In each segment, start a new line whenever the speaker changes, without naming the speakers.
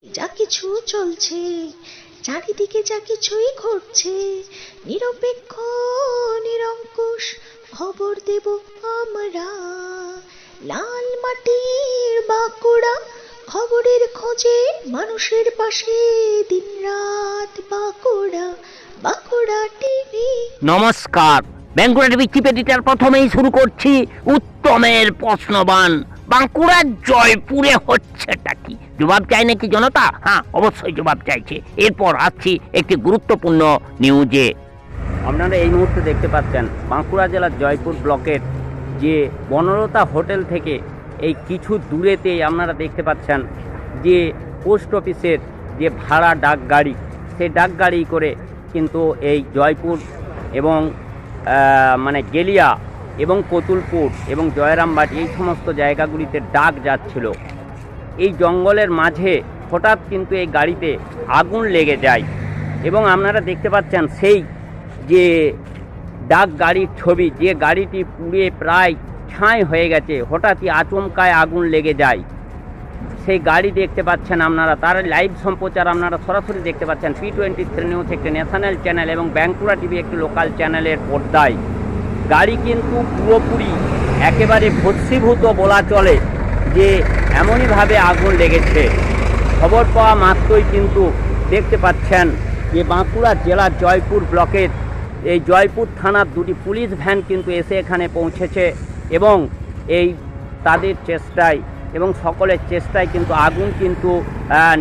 যা কিছু চলছে চারিদিকে, যা কিছুই ঘটছে, নিরপেক্ষ নিরঙ্কুশ খবর দেব আমরা। লাল মাটির বাঁকুড়া, খবরের খোঁজে মানুষের পাশে দিনরাত বাঁকুড়া, বাঁকুড়া টিভি।
নমস্কার, বাঁকুড়া টিভি চিফ এডিটর প্রথমেই শুরু করছি উত্তমের প্রশ্নবান। বাঁকুড়ার জয়পুরে হচ্ছেটা কি? জবাব চাই নাকি জনতা? হ্যাঁ, অবশ্যই জবাব চাইছে। এরপর আসছি একটি গুরুত্বপূর্ণ নিউজে। আপনারা এই মুহূর্তে দেখতে পাচ্ছেন বাঁকুড়া জেলার জয়পুর ব্লকের যে বনলতা হোটেল থেকে এই কিছু দূরেতেই আপনারা দেখতে পাচ্ছেন যে পোস্ট অফিসের যে ভাড়া ডাক গাড়ি, সেই ডাক গাড়ি করে কিন্তু এই জয়পুর এবং গেলিয়া এবং কতুলপুর এবং জয়রামবাটি এই সমস্ত জায়গাগুলিতে ডাক যাচ্ছিল। এই জঙ্গলের মাঝে হঠাৎ কিন্তু এই গাড়িতে আগুন লেগে যায় এবং আপনারা দেখতে পাচ্ছেন সেই যে ডাক গাড়ির ছবি, যে গাড়িটি পুড়ে প্রায় ছাই হয়ে গেছে, হঠাৎই আচমকায় আগুন লেগে যায়। সেই গাড়ি দেখতে পাচ্ছেন আপনারা, তার লাইভ সম্প্রচার আপনারা সরাসরি দেখতে পাচ্ছেন P23 নিউজ একটি ন্যাশনাল চ্যানেল এবং বাঁকুড়া টিভি একটি লোকাল চ্যানেলের পর্দায়। গাড়ি কিন্তু পুরোপুরি একেবারে ভস্মীভূত বলা চলে, যে এমনইভাবে আগুন লেগেছে। খবর পাওয়া মাত্রই কিন্তু দেখতে পাচ্ছেন যে বাঁকুড়া জেলার জয়পুর ব্লকের এই জয়পুর থানার দুটি পুলিশ ভ্যান কিন্তু এসে এখানে পৌঁছেছে এবং এই তাদের চেষ্টায় এবং সকলের চেষ্টায় কিন্তু আগুন কিন্তু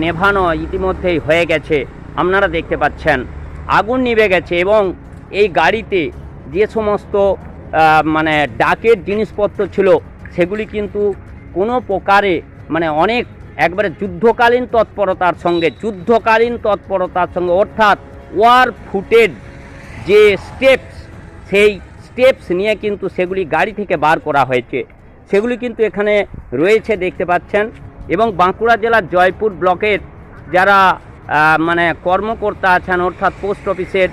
নেভানো ইতিমধ্যেই হয়ে গেছে। আপনারা দেখতে পাচ্ছেন আগুন নিভে গেছে এবং এই গাড়িতে যে সমস্ত ডাকের জিনিসপত্র ছিল সেগুলি কিন্তু কোনো প্রকারে অনেক একবারে যুদ্ধকালীন তৎপরতার সঙ্গে অর্থাৎ ওয়ার ফুটেড যে স্টেপস, সেই স্টেপস নিয়ে কিন্তু সেগুলি গাড়ি থেকে বার করা হয়েছে। সেগুলি কিন্তু এখানে রয়েছে দেখতে পাচ্ছেন। এবং বাঁকুড়া জেলার জয়পুর ব্লকের যারা কর্মকর্তা আছেন, অর্থাৎ পোস্ট অফিসের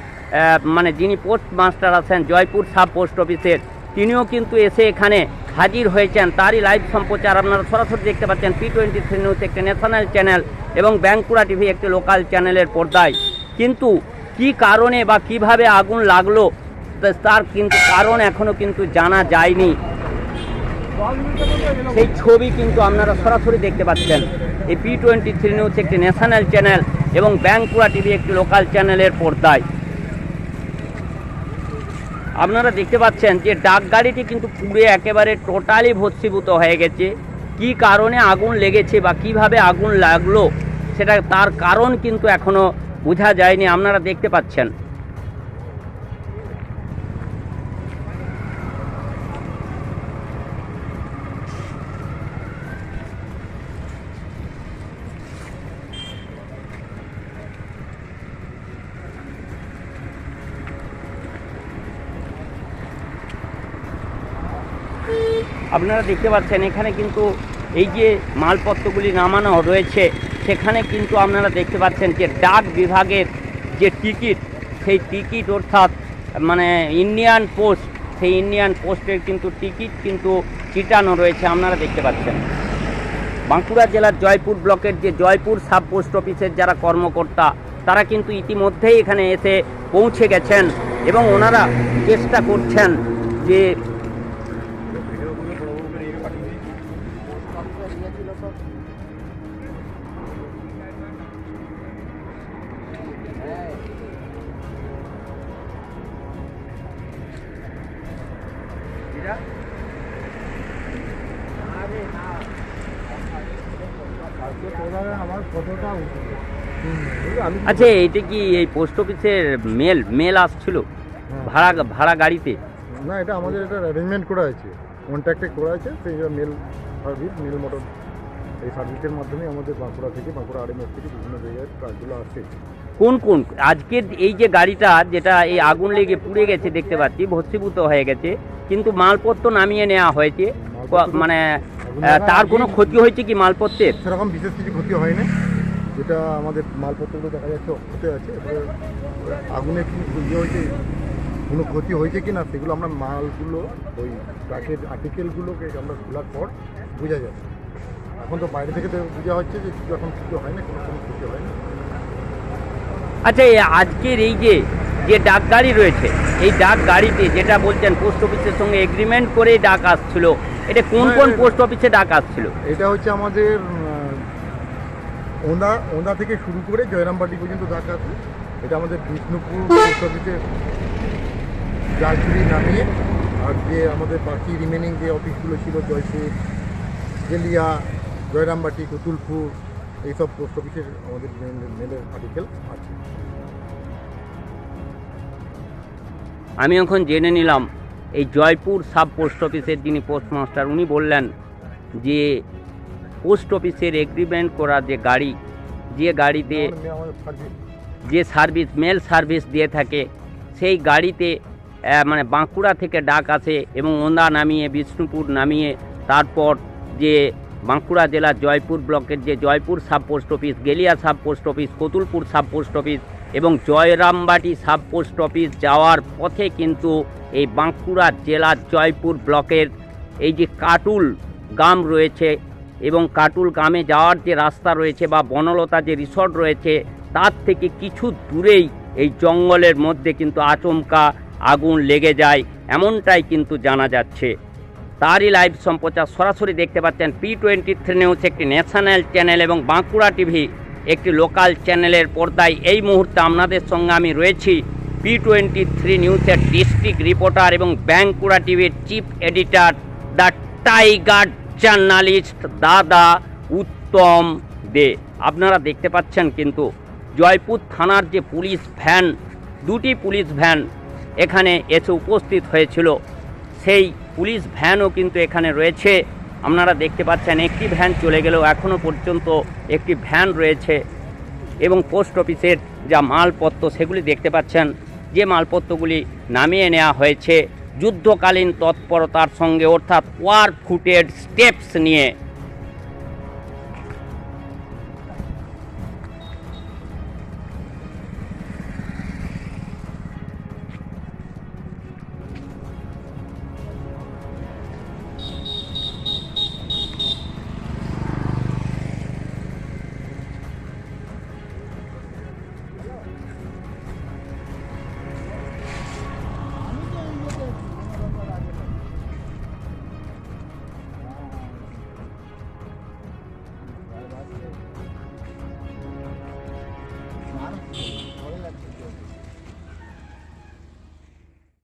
যিনি পোস্ট মাস্টার আছেন জয়পুর সাব পোস্ট অফিসের, তিনিও কিন্তু এসে এখানে হাজির হয়েছেন। তারই লাইভ সম্প্রচার আপনারা সরাসরি দেখতে পাচ্ছেন P23 নিউজ একটি ন্যাশনাল চ্যানেল এবং বাঁকুড়া টিভি একটি লোকাল চ্যানেলের পর্দায়। কিন্তু কি কারণে বা কিভাবে আগুন লাগলো তার কিন্তু কারণ এখনও কিন্তু জানা যায়নি। সেই ছবি কিন্তু আপনারা সরাসরি দেখতে পাচ্ছেন এই P23 নিউজ একটি ন্যাশনাল চ্যানেল এবং বাঁকুড়া টিভি একটি লোকাল চ্যানেলের পর্দায়। আপনারা দেখতে পাচ্ছেন যে ডাক গাড়িটি কিন্তু পুড়ে একেবারে টোটালি ভস্মীভূত হয়ে গেছে। কি কারণে আগুন লেগেছে বা কিভাবে আগুন লাগলো সেটা তার কারণ কিন্তু এখনও বোঝা যায়নি। আপনারা দেখতে পাচ্ছেন এখানে কিন্তু এই যে মালপত্রগুলি নামানো রয়েছে, সেখানে কিন্তু আপনারা দেখতে পাচ্ছেন যে ডাক বিভাগের যে টিকিট, সেই টিকিট অর্থাৎ ইন্ডিয়ান পোস্ট, সেই ইন্ডিয়ান পোস্টের কিন্তু টিকিট কিন্তু চিটানো রয়েছে। আপনারা দেখতে পাচ্ছেন বাঁকুড়া জেলার জয়পুর ব্লকের যে জয়পুর সাব পোস্ট অফিসের যারা কর্মকর্তা, তারা কিন্তু ইতিমধ্যেই এখানে এসে পৌঁছে গেছেন এবং ওনারা চেষ্টা করছেন যে আচ্ছা, এটা কি এই পোস্ট অফিসের মেল আসছিল ভাড়া গাড়িতে?
না, এটা আমাদের এটা অ্যারেঞ্জমেন্ট করা আছে, কন্ট্যাক্টে করা আছে। সেই মেল সার্ভিস, মেল মোটর, এই সার্ভিসের মাধ্যমে আমাদের বাঁকুড়া থেকে, বাঁকুড়া RMS থেকে বিভিন্ন জায়গায় কাজগুলো আসছে।
কোন আজকের এই যে গাড়িটা যেটা এই আগুন লেগে পুড়ে গেছে দেখতে পাচ্ছি, ভস্মীভূত হয়ে গেছে, কিন্তু মালপত্র নামিয়ে নেওয়া হয়েছে, তার কোনো ক্ষতি হয়েছে কি মালপত্রের?
সেরকম বিশেষ কিছু ক্ষতি হয়নি। যেটা আমাদের মালপত্রগুলো দেখা যাচ্ছে হতে আছে, আগুনে কি হয়েছে, কোনো ক্ষতি হয়েছে কি না সেগুলো আমরা মালগুলো ওই ট্রাকের আর্টিকেলগুলোকে আমরা খোলার পর বোঝা যাবে। এখন তো বাইরে থেকে তো বোঝা হচ্ছে যে কিছু এখন কিছু হয় না, কোনো কিছু হয় না।
আচ্ছা, এই আজকের এই যে ডাক গাড়ি রয়েছে, এই ডাক গাড়িতে যেটা বলছেন পোস্ট অফিসের সঙ্গে এগ্রিমেন্ট করে ডাক আসছিল, এটা কোন কোন পোস্ট অফিসে ডাক আসছিল?
এটা হচ্ছে আমাদের ওন্দা থেকে শুরু করে জয়রামবাটি পর্যন্ত ডাক আছে। এটা আমাদের বিষ্ণুপুর পোস্ট অফিসে জালচুরি নামিয়ে, আর যে আমাদের বাকি রিমেনিং যে অফিসগুলো ছিল জয়পুর, গেলিয়া, জয়রামবাটি, কুতুলপুর, এইসব পোস্ট অফিসের আমাদের মেলের আর্টিকেল আছে।
আমি এখন জেনে নিলাম এই জয়পুর সাব পোস্ট অফিসের যিনি পোস্টমাস্টার, উনি বললেন যে পোস্ট অফিসের এগ্রিমেন্ট করা যে গাড়ি, যে গাড়িতে যে সার্ভিস মেল সার্ভিস দিয়ে থাকে, সেই গাড়িতে মানে বাঁকুড়া থেকে ডাক আসে এবং ওন্দা নামিয়ে বিষ্ণুপুর নামিয়ে তারপর যে বাঁকুড়া জেলার জয়পুর ব্লকের যে Jaipur sub post office, Geliya sub post office, Kotulpur sub post office এবং জয়রামবাটি সাব পোস্ট অফিস যাওয়ার পথে কিন্তু এই বাঁকুড়া জেলার জয়পুর ব্লকের এই যে কাটুল গ্রাম রয়েছে এবং কাটুল গ্রামে যাওয়ার যে রাস্তা রয়েছে বা বনলতা যে রিসর্ট রয়েছে, তার থেকে কিছু দূরেই এই জঙ্গলের মধ্যে কিন্তু আচমকা আগুন লেগে যায়, এমনটাই কিন্তু জানা যাচ্ছে। তারই লাইভ সম্প্রচার সরাসরি দেখতে পাচ্ছেন P23 নিউজ, একটি ন্যাশনাল চ্যানেল, এবং বাঁকুড়া টিভি একটি লোকাল চ্যানেলের পর্দায় এই মুহূর্তে আপনাদের সঙ্গে আমি রয়েছি। P23 নিউজের ডিস্ট্রিক্ট রিপোর্টার এবং বাঁকুড়া টিভির chief editor, the tiger journalist দাদা উত্তম দে। আপনারা দেখতে পাচ্ছেন কিন্তু জয়পুর থানার যে পুলিশ ভ্যান, দুটি পুলিশ ভ্যান এখানে এসে উপস্থিত হয়েছিল, সেই পুলিশ ভ্যানও কিন্তু এখানে রয়েছে। আপনারা দেখতে পাচ্ছেন একটি ভ্যান চলে গেলেও এখনও পর্যন্ত একটি ভ্যান রয়েছে এবং পোস্ট অফিসের যা মালপত্র সেগুলি দেখতে পাচ্ছেন, যে মালপত্রগুলি নামিয়ে নেওয়া হয়েছে যুদ্ধকালীন তৎপরতার সঙ্গে, অর্থাৎ ওয়ার ফুটেড স্টেপস নিয়ে